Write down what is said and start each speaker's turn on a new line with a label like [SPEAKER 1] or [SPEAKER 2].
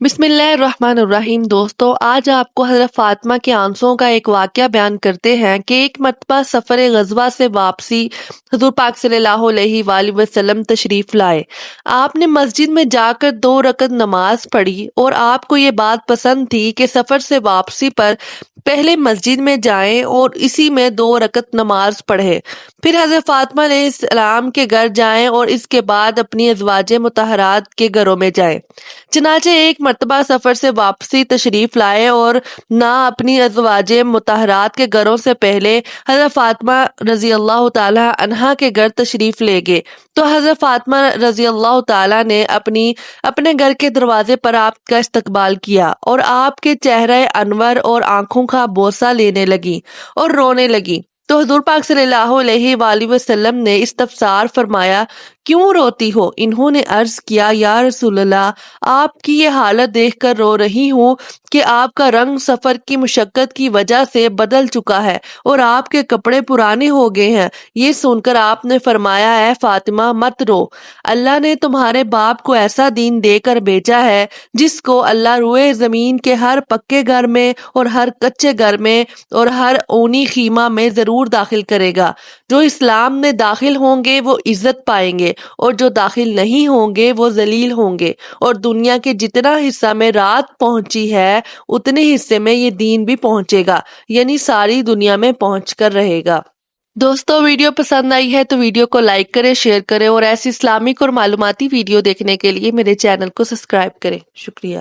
[SPEAKER 1] بسم اللہ الرحمن الرحیم۔ دوستو، آج آپ کو حضرت فاطمہ کے آنسوں کا ایک واقعہ بیان کرتے ہیں کہ ایک مرتبہ سفر غزوہ سے واپسی حضور پاک صلی اللہ علیہ وآلہ وسلم تشریف لائے۔ آپ نے مسجد میں جا کر 2 رکعت نماز پڑھی اور آپ کو یہ بات پسند تھی کہ سفر سے واپسی پر پہلے مسجد میں جائیں اور اسی میں 2 رکعت نماز پڑھیں، پھر حضرت فاطمہ علیہ السلام کے گھر جائیں اور اس کے بعد اپنی ازواج مطہرات کے گھروں میں جائیں۔ چنانچہ ایک مرتبہ سفر سے واپسی تشریف لائے اور نہ اپنی ازواج مطہرات کے گھروں سے پہلے حضرت فاطمہ رضی اللہ تعالی عنہا کے گھر تشریف لے گئے، تو حضرت فاطمہ رضی اللہ تعالی نے اپنے گھر کے دروازے پر آپ کا استقبال کیا اور آپ کے چہرے انور اور آنکھوں کا بوسہ لینے لگی اور رونے لگی۔ تو حضور پاک صلی اللہ علیہ وآلہ وسلم نے استفسار فرمایا، کیوں روتی ہو؟ انہوں نے عرض کیا، یا رسول اللہ، آپ کی یہ حالت دیکھ کر رو رہی ہوں کہ آپ کا رنگ سفر کی مشقت کی وجہ سے بدل چکا ہے اور آپ کے کپڑے پرانے ہو گئے ہیں۔ یہ سن کر آپ نے فرمایا، اے فاطمہ مت رو، اللہ نے تمہارے باپ کو ایسا دین دے کر بھیجا ہے جس کو اللہ روئے زمین کے ہر پکے گھر میں اور ہر کچے گھر میں اور ہر اونی خیمہ میں ضرور داخل کرے گا۔ جو اسلام میں داخل ہوں گے وہ عزت پائیں گے اور جو داخل نہیں ہوں گے وہ ذلیل ہوں گے، اور دنیا کے جتنا حصہ میں رات پہنچی ہے اتنے حصے میں یہ دین بھی پہنچے گا، یعنی ساری دنیا میں پہنچ کر رہے گا۔ دوستو، ویڈیو پسند آئی ہے تو ویڈیو کو لائک کریں، شیئر کریں اور ایسی اسلامک اور معلوماتی ویڈیو دیکھنے کے لیے میرے چینل کو سبسکرائب کریں۔ شکریہ۔